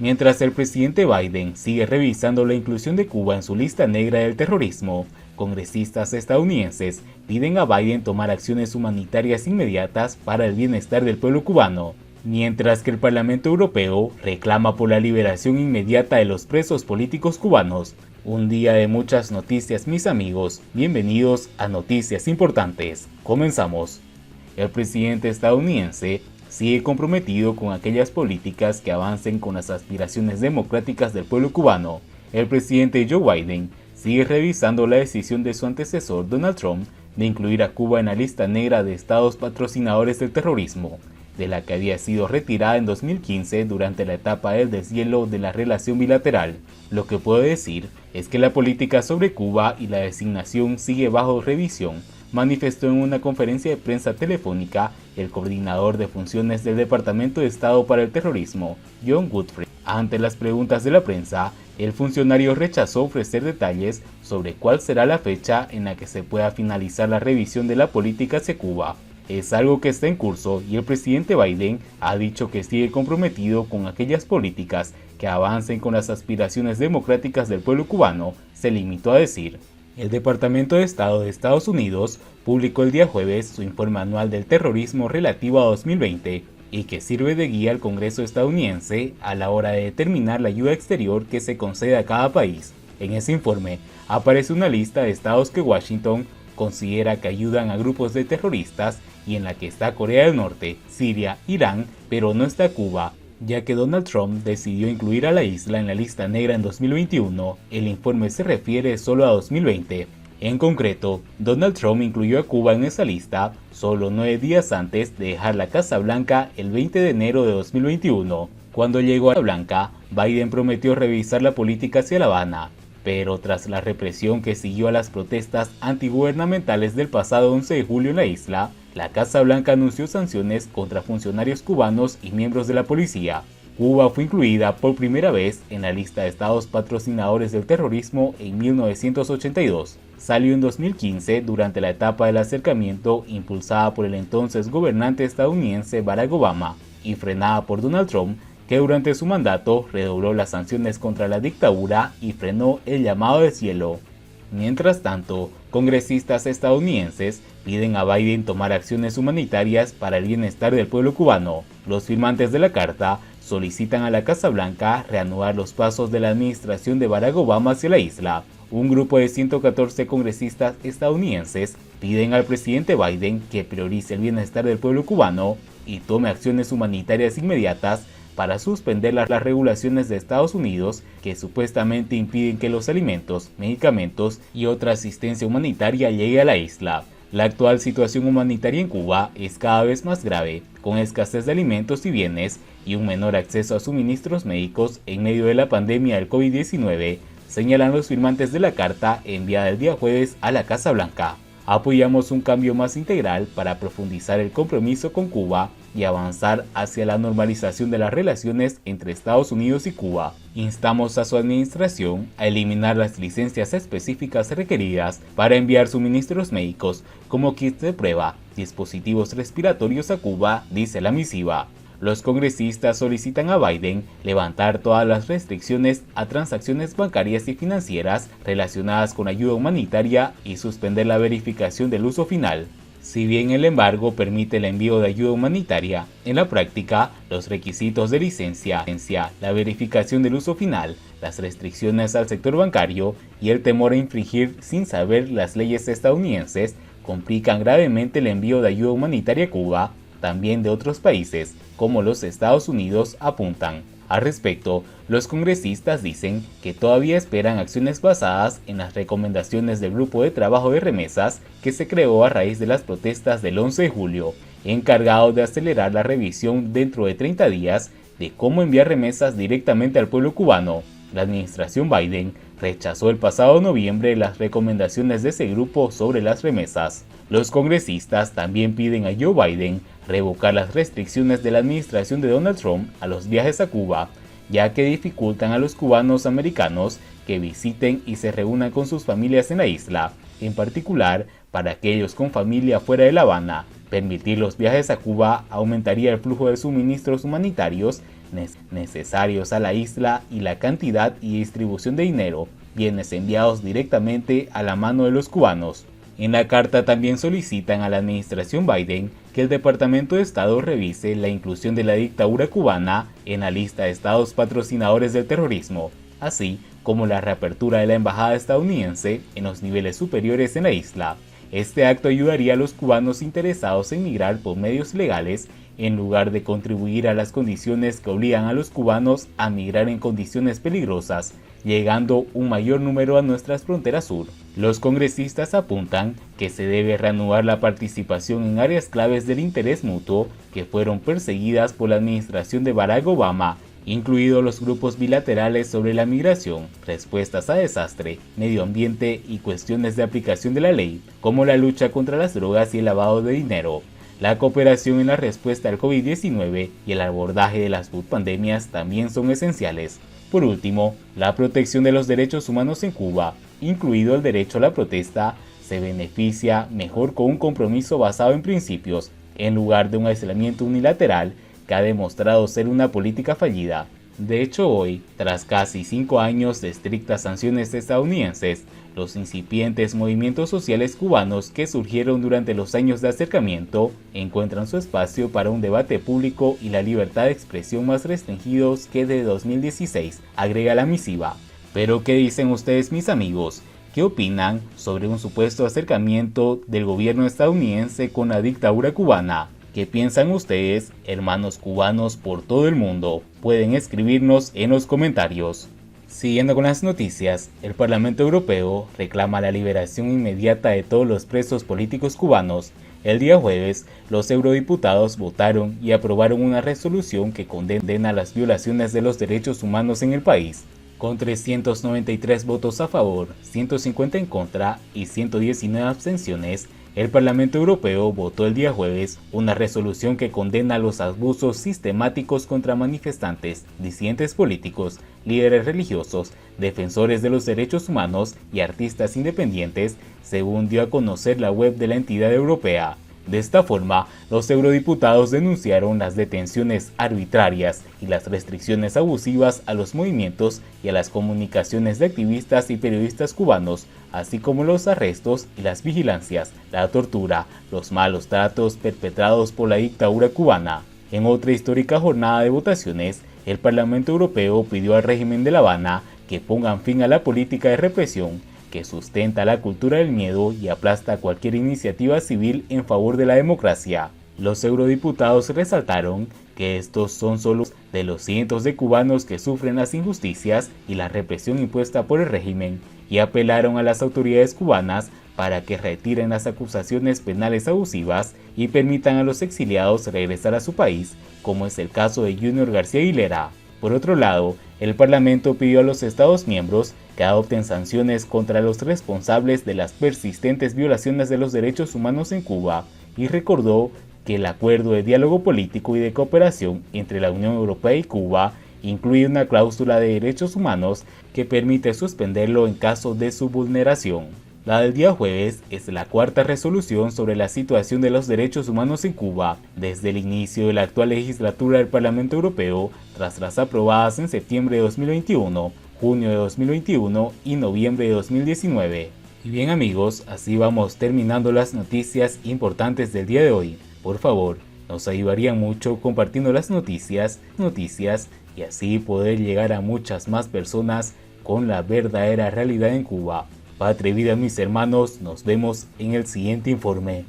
Mientras el presidente Biden sigue revisando la inclusión de Cuba en su lista negra del terrorismo, congresistas estadounidenses piden a Biden tomar acciones humanitarias inmediatas para el bienestar del pueblo cubano, mientras que el Parlamento Europeo reclama por la liberación inmediata de los presos políticos cubanos. Un día de muchas noticias, mis amigos. Bienvenidos a Noticias Importantes. Comenzamos. El presidente estadounidense sigue comprometido con aquellas políticas que avancen con las aspiraciones democráticas del pueblo cubano. El presidente Joe Biden sigue revisando la decisión de su antecesor Donald Trump de incluir a Cuba en la lista negra de estados patrocinadores del terrorismo, de la que había sido retirada en 2015 durante la etapa del deshielo de la relación bilateral. Lo que puedo decir es que la política sobre Cuba y la designación sigue bajo revisión, manifestó en una conferencia de prensa telefónica el coordinador de funciones del Departamento de Estado para el Terrorismo, John Woodford. Ante las preguntas de la prensa, el funcionario rechazó ofrecer detalles sobre cuál será la fecha en la que se pueda finalizar la revisión de la política hacia Cuba. Es algo que está en curso y el presidente Biden ha dicho que sigue comprometido con aquellas políticas que avancen con las aspiraciones democráticas del pueblo cubano, se limitó a decir. El Departamento de Estado de Estados Unidos publicó el día jueves su informe anual del terrorismo relativo a 2020 y que sirve de guía al Congreso estadounidense a la hora de determinar la ayuda exterior que se concede a cada país. En ese informe aparece una lista de estados que Washington considera que ayudan a grupos de terroristas y en la que está Corea del Norte, Siria, Irán, pero no está Cuba, ya que Donald Trump decidió incluir a la isla en la lista negra en 2021, el informe se refiere solo a 2020. En concreto, Donald Trump incluyó a Cuba en esa lista solo 9 días antes de dejar la Casa Blanca el 20 de enero de 2021. Cuando llegó a la Blanca, Biden prometió revisar la política hacia La Habana, pero tras la represión que siguió a las protestas antigubernamentales del pasado 11 de julio en la isla, la Casa Blanca anunció sanciones contra funcionarios cubanos y miembros de la policía. Cuba fue incluida por primera vez en la lista de estados patrocinadores del terrorismo en 1982. Salió en 2015 durante la etapa del acercamiento impulsada por el entonces gobernante estadounidense Barack Obama y frenada por Donald Trump, que durante su mandato redobló las sanciones contra la dictadura y frenó el llamado deshielo. Mientras tanto, congresistas estadounidenses piden a Biden tomar acciones humanitarias para el bienestar del pueblo cubano. Los firmantes de la carta solicitan a la Casa Blanca reanudar los pasos de la administración de Barack Obama hacia la isla. Un grupo de 114 congresistas estadounidenses piden al presidente Biden que priorice el bienestar del pueblo cubano y tome acciones humanitarias inmediatas para suspender las regulaciones de Estados Unidos que supuestamente impiden que los alimentos, medicamentos y otra asistencia humanitaria llegue a la isla. La actual situación humanitaria en Cuba es cada vez más grave, con escasez de alimentos y bienes y un menor acceso a suministros médicos en medio de la pandemia del COVID-19, señalan los firmantes de la carta enviada el día jueves a la Casa Blanca. Apoyamos un cambio más integral para profundizar el compromiso con Cuba y avanzar hacia la normalización de las relaciones entre Estados Unidos y Cuba. Instamos a su administración a eliminar las licencias específicas requeridas para enviar suministros médicos como kits de prueba, dispositivos respiratorios a Cuba, dice la misiva. Los congresistas solicitan a Biden levantar todas las restricciones a transacciones bancarias y financieras relacionadas con ayuda humanitaria y suspender la verificación del uso final. Si bien el embargo permite el envío de ayuda humanitaria, en la práctica, los requisitos de licencia, la verificación del uso final, las restricciones al sector bancario y el temor a infringir sin saber las leyes estadounidenses complican gravemente el envío de ayuda humanitaria a Cuba, también de otros países, como los Estados Unidos, apuntan. Al respecto, los congresistas dicen que todavía esperan acciones basadas en las recomendaciones del Grupo de Trabajo de Remesas que se creó a raíz de las protestas del 11 de julio, encargado de acelerar la revisión dentro de 30 días de cómo enviar remesas directamente al pueblo cubano. La administración Biden rechazó el pasado noviembre las recomendaciones de ese grupo sobre las remesas. Los congresistas también piden a Joe Biden revocar las restricciones de la administración de Donald Trump a los viajes a Cuba, ya que dificultan a los cubanos americanos que visiten y se reúnan con sus familias en la isla, en particular para aquellos con familia fuera de La Habana. Permitir los viajes a Cuba aumentaría el flujo de suministros humanitarios necesarios a la isla y la cantidad y distribución de dinero, bienes enviados directamente a la mano de los cubanos. En la carta también solicitan a la administración Biden que el Departamento de Estado revise la inclusión de la dictadura cubana en la lista de estados patrocinadores del terrorismo, así como la reapertura de la embajada estadounidense en los niveles superiores en la isla. Este acto ayudaría a los cubanos interesados en migrar por medios legales en lugar de contribuir a las condiciones que obligan a los cubanos a migrar en condiciones peligrosas, llegando un mayor número a nuestras fronteras sur. Los congresistas apuntan que se debe reanudar la participación en áreas claves del interés mutuo que fueron perseguidas por la administración de Barack Obama, incluidos los grupos bilaterales sobre la migración, respuestas a desastre, medio ambiente y cuestiones de aplicación de la ley, como la lucha contra las drogas y el lavado de dinero. La cooperación en la respuesta al COVID-19 y el abordaje de las pandemias también son esenciales. Por último, la protección de los derechos humanos en Cuba, incluido el derecho a la protesta, se beneficia mejor con un compromiso basado en principios, en lugar de un aislamiento unilateral que ha demostrado ser una política fallida. De hecho, hoy, tras casi 5 años de estrictas sanciones estadounidenses, los incipientes movimientos sociales cubanos que surgieron durante los años de acercamiento encuentran su espacio para un debate público y la libertad de expresión más restringidos que de 2016, agrega la misiva. Pero, ¿qué dicen ustedes, mis amigos? ¿Qué opinan sobre un supuesto acercamiento del gobierno estadounidense con la dictadura cubana? ¿Qué piensan ustedes, hermanos cubanos por todo el mundo? Pueden escribirnos en los comentarios. Siguiendo con las noticias, el Parlamento Europeo reclama la liberación inmediata de todos los presos políticos cubanos. El día jueves, los eurodiputados votaron y aprobaron una resolución que condena las violaciones de los derechos humanos en el país. Con 393 votos a favor, 150 en contra y 119 abstenciones, el Parlamento Europeo votó el día jueves una resolución que condena los abusos sistemáticos contra manifestantes, disidentes políticos, líderes religiosos, defensores de los derechos humanos y artistas independientes, según dio a conocer la web de la entidad europea. De esta forma, los eurodiputados denunciaron las detenciones arbitrarias y las restricciones abusivas a los movimientos y a las comunicaciones de activistas y periodistas cubanos, así como los arrestos y las vigilancias, la tortura, los malos tratos perpetrados por la dictadura cubana. En otra histórica jornada de votaciones, el Parlamento Europeo pidió al régimen de La Habana que pongan fin a la política de represión que sustenta la cultura del miedo y aplasta cualquier iniciativa civil en favor de la democracia. Los eurodiputados resaltaron que estos son solo de los cientos de cubanos que sufren las injusticias y la represión impuesta por el régimen y apelaron a las autoridades cubanas para que retiren las acusaciones penales abusivas y permitan a los exiliados regresar a su país, como es el caso de Junior García Aguilera. Por otro lado, el Parlamento pidió a los Estados miembros que adopten sanciones contra los responsables de las persistentes violaciones de los derechos humanos en Cuba y recordó que el acuerdo de diálogo político y de cooperación entre la Unión Europea y Cuba incluye una cláusula de derechos humanos que permite suspenderlo en caso de su vulneración. La del día jueves es la cuarta resolución sobre la situación de los derechos humanos en Cuba desde el inicio de la actual legislatura del Parlamento Europeo, tras las aprobadas en septiembre de 2021, junio de 2021 y noviembre de 2019. Y bien amigos, así vamos terminando las noticias importantes del día de hoy. Por favor, nos ayudaría mucho compartiendo las noticias y así poder llegar a muchas más personas con la verdadera realidad en Cuba. Patria y vida mis hermanos, nos vemos en el siguiente informe.